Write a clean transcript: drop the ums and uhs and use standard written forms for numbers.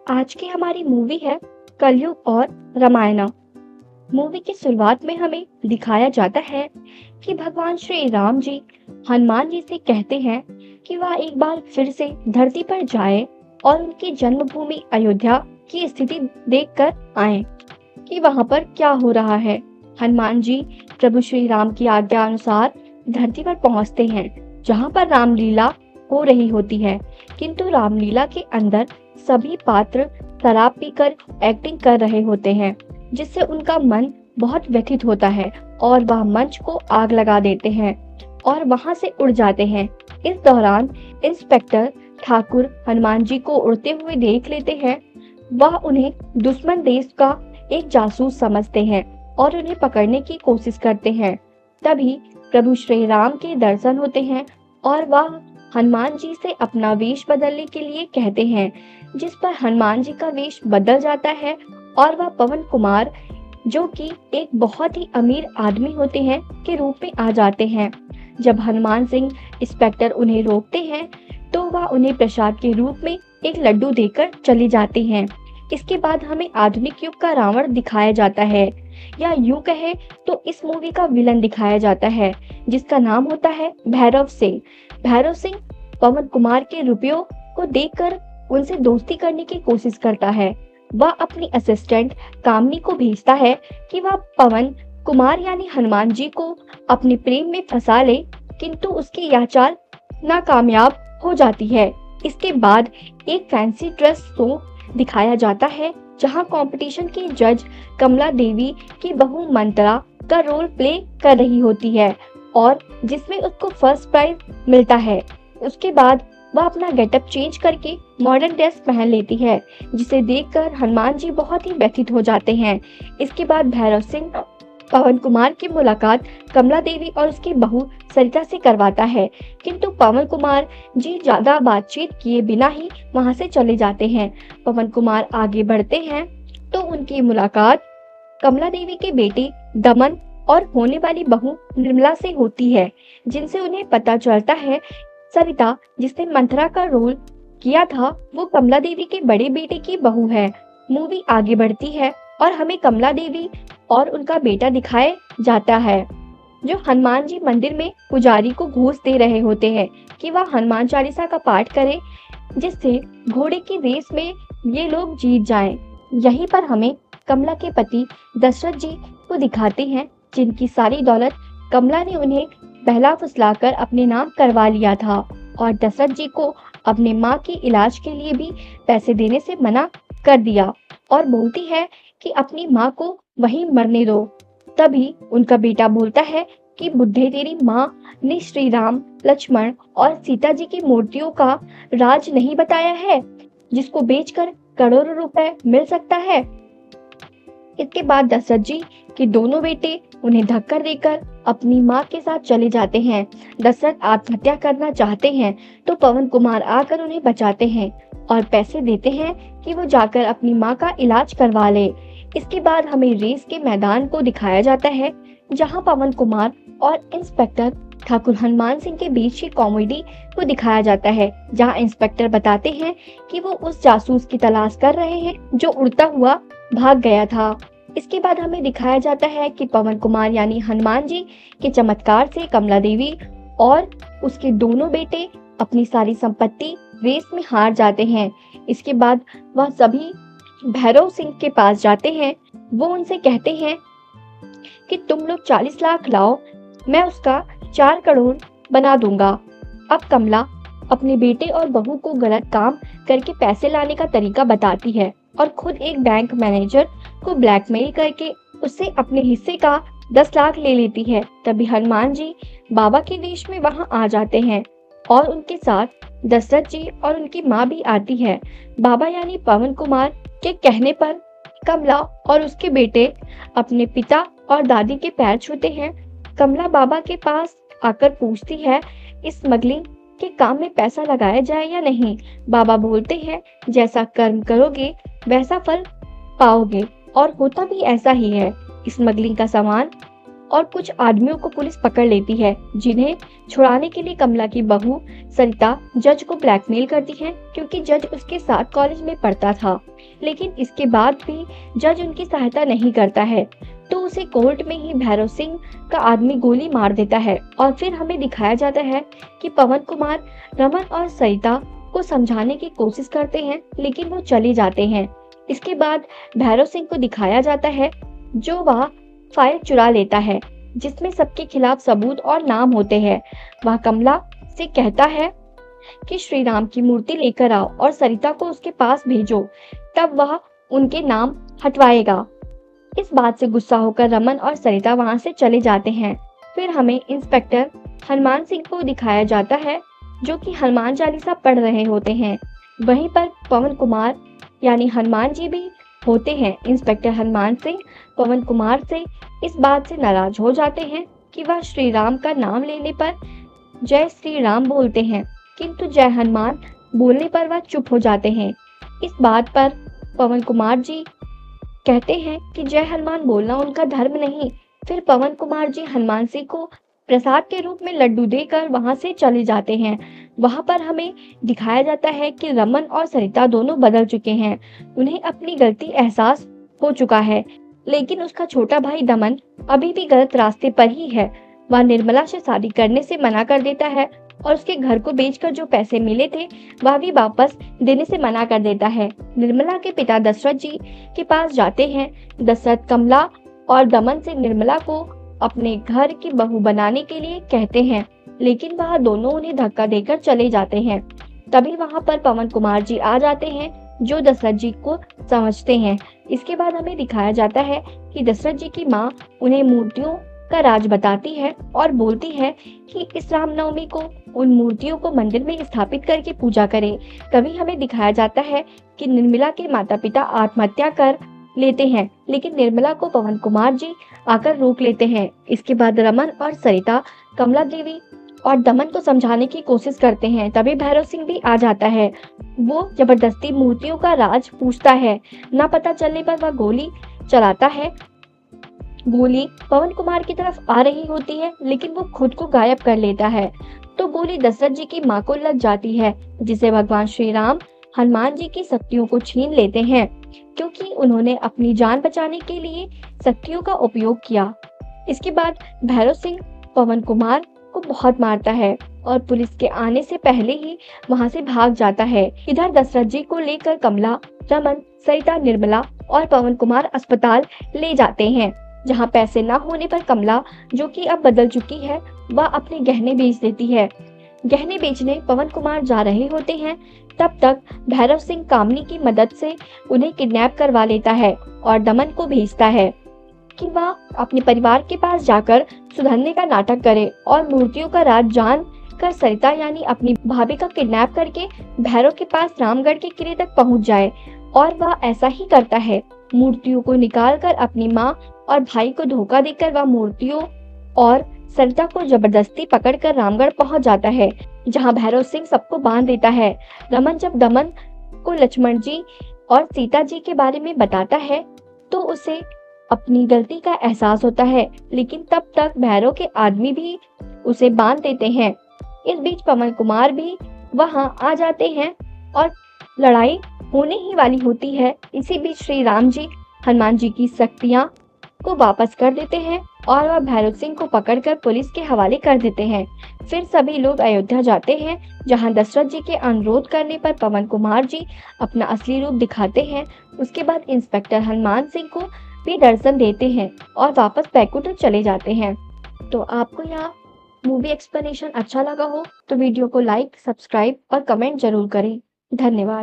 आज की हमारी मूवी है कलयुग और रामायण। मूवी की शुरुआत में हमें दिखाया जाता है कि भगवान श्री राम जी हनुमान जी से कहते हैं कि वह एक बार फिर से धरती पर जाए और उनकी जन्मभूमि अयोध्या की स्थिति देखकर आए कि वहां पर क्या हो रहा है। हनुमान जी प्रभु श्री राम की आज्ञा अनुसार धरती पर पहुंचते हैं, जहां पर रामलीला हो रही होती है। किंतु रामलीला के अंदर सभी पात्र शराब पीकर एक्टिंग कर रहे होते हैं, जिससे उनका मन बहुत व्यथित होता है और वह मंच को आग लगा देते हैं और वहां से उड़ जाते हैं। इस दौरान इंस्पेक्टर ठाकुर हनुमान जी को उड़ते हुए देख लेते हैं। वह उन्हें दुश्मन देश का एक जासूस समझते हैं और उन्हें पकड़ने की कोशिश करते हैं। तभी प्रभु श्री राम के दर्शन होते हैं और वह हनुमान जी से अपना वेश बदलने के लिए कहते हैं, जिस पर हनुमान जी का वेश बदल जाता है और वह पवन कुमार, जो कि एक बहुत ही अमीर आदमी होते हैं, के रूप में आ जाते हैं। जब हनुमान सिंह इंस्पेक्टर उन्हें रोकते हैं तो वह उन्हें प्रसाद के रूप में एक लड्डू देकर चले जाते हैं। इसके बाद हमें आधुनिक युग का रावण दिखाया जाता है, या यूं कहे तो इस मूवी का विलन दिखाया जाता है, जिसका नाम होता है भैरव सिंह। भैरव सिंह पवन कुमार के रुपयों को देखकर उनसे दोस्ती करने की कोशिश करता है। वह अपनी असिस्टेंट कामनी को भेजता है कि वह पवन कुमार यानी हनुमान जी को अपने प्रेम में फंसा ले, किंतु उसकी यह चाल नाकामयाब हो जाती है। इसके बाद एक फैंसी ड्रेस शो दिखाया जाता है, जहां कंपटीशन की जज कमला देवी की बहू मंत्रा का रोल प्ले कर रही होती है और जिसमें उसको फर्स्ट प्राइज मिलता है। उसके बाद वह अपना गेटअप चेंज करके मॉडर्न ड्रेस पहन लेती है, जिसे देखकर हनुमान जी बहुत ही व्यथित हो जाते हैं। इसके बाद भैरव सिंह पवन कुमार की मुलाकात कमला देवी और उसकी बहू सरिता से करवाता है, किंतु पवन कुमार जी ज्यादा बातचीत किए बिना ही वहां से चले जाते हैं। पवन कुमार आगे बढ़ते हैं तो उनकी मुलाकात कमला देवी के बेटे दमन और होने वाली बहू निर्मला से होती है, जिनसे उन्हें पता चलता है सरिता, जिसने मंथरा का रोल किया था, वो कमला देवी के बड़े बेटे की बहू है। मूवी आगे बढ़ती है और हमें कमला देवी और उनका बेटा दिखाया जाता है, जो हनुमान जी मंदिर में पुजारी को घूस दे रहे होते हैं कि वह हनुमान चालीसा का पाठ करे, जिससे घोड़े की रेस में ये लोग जीत जाएं। यहीं पर हमें कमला के पति दशरथ जी को दिखाते हैं, जिनकी सारी दौलत कमला ने उन्हें बहला फुसलाकर अपने नाम करवा लिया था और दशरथ जी को अपने माँ के इलाज के लिए भी पैसे देने से मना कर दिया और बोलती है कि अपनी माँ को वहीं मरने दो। तभी उनका बेटा बोलता है कि बुद्धे, तेरी माँ ने श्री राम, लक्ष्मण और सीता जी की मूर्तियों का राज नहीं बताया है, जिसको बेचकर करोड़ों रुपए मिल सकता है। इसके बाद दशरथ जी के दोनों बेटे उन्हें धक्का देकर अपनी माँ के साथ चले जाते हैं। दशरथ आत्महत्या करना चाहते हैं तो पवन कुमार आकर उन्हें बचाते हैं और पैसे देते हैं कि वो जाकर अपनी माँ का इलाज करवा ले। इसके बाद हमें रेस के मैदान को दिखाया जाता है, जहाँ पवन कुमार और इंस्पेक्टर ठाकुर हनुमान सिंह के बीच की कॉमेडी को दिखाया जाता है, जहाँ इंस्पेक्टर बताते हैं कि वो उस जासूस की तलाश कर रहे हैं जो उड़ता हुआ भाग गया था। इसके बाद हमें दिखाया जाता है कि पवन कुमार यानी हनुमान जी के चमत्कार से कमला देवी और उसके दोनों बेटे अपनी सारी संपत्ति रेस में हार जाते हैं। इसके बाद वह सभी भैरव सिंह के पास जाते हैं। वो उनसे कहते हैं कि तुम लोग 40 लाख लाओ, मैं उसका 4 करोड़ बना दूंगा। अब कमला अपने बेटे और बहू को गलत काम करके पैसे लाने का तरीका बताती है और खुद एक बैंक मैनेजर को ब्लैकमेल करके उससे अपने हिस्से का 10 लाख ले लेती है। तभी हनुमान जी बाबा के वेश में वहां आ जाते हैं और उनके साथ दशरथ जी और उनकी माँ भी आती है। बाबा यानी पवन कुमार के कहने पर कमला और उसके बेटे अपने पिता और दादी के पैर छूते हैं। कमला बाबा के पास आकर पूछती है इस स्मगलिंग के काम में पैसा लगाया जाए या नहीं। बाबा बोलते हैं जैसा कर्म करोगे वैसा फल पाओगे, और होता भी ऐसा ही है। स्मगलिंग का सामान और कुछ आदमियों को पुलिस पकड़ लेती है, जिन्हें छुड़ाने के लिए कमला की बहू सरिता जज को ब्लैकमेल करती है, क्योंकि जज उसके साथ कॉलेज में पढ़ता था। लेकिन इसके बाद भी जज उनकी सहायता नहीं करता है, तो उसे कोर्ट में ही भैरव सिंह का आदमी गोली मार देता है। और फिर हमें दिखाया जाता है कि पवन कुमार रमन और सरिता को समझाने की कोशिश करते हैं, लेकिन वो चले जाते हैं। इसके बाद भैरव सिंह को दिखाया जाता है, जो वह फाइल चुरा लेता है, जिसमें सबके खिलाफ सबूत और नाम होते हैं। वह कमला से कहता है कि श्री राम की मूर्ति लेकर आओ और सरिता को उसके पास भेजो, तब वह उनके नाम हटवाएगा। इस बात से गुस्सा होकर रमन और सरिता वहां से चले जाते हैं। फिर हमें इंस्पेक्टर हनुमान सिंह को दिखाया जाता है, जो कि हनुमान चालीसा पढ़ रहे होते हैं। वहीं पर पवन कुमार यानी हनुमान जी भी होते हैं। इंस्पेक्टर हनुमान सिंह पवन कुमार से इस बात से नाराज हो जाते हैं कि वह श्री राम का नाम लेने पर जय श्री राम बोलते हैं, किंतु जय हनुमान बोलने पर वह चुप हो जाते हैं। इस बात पर पवन कुमार जी कहते हैं कि जय हनुमान बोलना उनका धर्म नहीं। फिर पवन कुमार जी हनुमान सिंह को प्रसाद के रूप में लड्डू देकर वहां से चले जाते हैं। वहां पर हमें दिखाया जाता है कि रमन और सरिता दोनों बदल चुके हैं। उन्हें अपनी गलती एहसास हो चुका है, लेकिन उसका छोटा भाई दमन अभी भी गलत रास्ते पर ही है। वह निर्मला से शादी करने से मना कर देता है और उसके घर को बेचकर जो पैसे मिले थे वह भी वापस देने से मना कर देता है। निर्मला के पिता दशरथ जी के पास जाते हैं। दशरथ कमला और दमन से निर्मला को अपने घर की बहू बनाने के लिए कहते हैं, लेकिन वह दोनों उन्हें धक्का देकर चले जाते हैं। तभी वहां पर पवन कुमार जी आ जाते हैं, जो दशरथ जी को समझते हैं। इसके बाद हमें दिखाया जाता है कि दशरथ जी की माँ उन्हें मूर्तियों का राज बताती है और बोलती है कि इस रामनवमी को उन मूर्तियों को मंदिर में स्थापित करके पूजा करें। तभी हमें दिखाया जाता है कि निर्मला के माता पिता आत्महत्या कर लेते हैं, लेकिन निर्मला को पवन कुमार जी आकर रोक लेते हैं। इसके बाद रमन और सरिता कमला देवी और दमन को समझाने की कोशिश करते हैं। तभी भैरव सिंह भी आ जाता है। वो जबरदस्ती मूर्तियों का राज पूछता है। ना पता चलने पर वह गोली चलाता है। गोली पवन कुमार की तरफ आ रही होती है, लेकिन वो खुद को गायब कर लेता है। तो गोली दशरथ जी की मां को लग जाती है, जिसे भगवान श्री राम हनुमान जी की शक्तियों को छीन लेते हैं, क्योंकि उन्होंने अपनी जान बचाने के लिए शक्तियों का उपयोग किया। इसके बाद भैरव सिंह पवन कुमार को बहुत मारता है और पुलिस के आने से पहले ही वहां से भाग जाता है। इधर दशरथ जी को लेकर कमला, रमन, सरिता, निर्मला और पवन कुमार अस्पताल ले जाते हैं, जहां पैसे न होने पर कमला, जो कि अब बदल चुकी है, वह अपने गहने बेच देती है। गहने बेचने पवन कुमार जा रहे होते हैं, तब तक भैरव सिंह कामनी की मदद से उन्हें किडनैप करवा लेता है और दमन को भेजता है कि वह अपने परिवार के पास जाकर सुधरने का नाटक करे और मूर्तियों का राज जान कर सरिता यानी अपनी भाभी का किडनैप करके भैरव के पास रामगढ़ के किले तक पहुंच जाए। और वह ऐसा ही करता है। मूर्तियों को निकालकर अपनी माँ और भाई को धोखा देकर वह मूर्तियों और सरिता को जबरदस्ती पकड़कर रामगढ़ पहुंच जाता है, जहां भैरव सिंह सबको बांध देता है। रमन जब दमन को लक्ष्मण जी और सीता जी के बारे में बताता है, तो उसे अपनी गलती का एहसास होता है, लेकिन तब तक भैरव के आदमी भी उसे बांध देते हैं। इस बीच पवन कुमार भी वहां आ जाते हैं और लड़ाई होने ही वाली होती है। इसी बीच श्री राम जी हनुमान जी की शक्तियां को वापस कर देते हैं और वह भैरव सिंह को पकड़कर पुलिस के हवाले कर देते हैं। फिर सभी लोग अयोध्या जाते हैं, जहां दशरथ जी के अनुरोध करने पर पवन कुमार जी अपना असली रूप दिखाते हैं। उसके बाद इंस्पेक्टर हनुमान सिंह को भी दर्शन देते हैं और वापस बैकुंठ चले जाते हैं। तो आपको यह मूवी एक्सप्लेनेशन अच्छा लगा हो तो वीडियो को लाइक, सब्सक्राइब और कमेंट जरूर करें। धन्यवाद।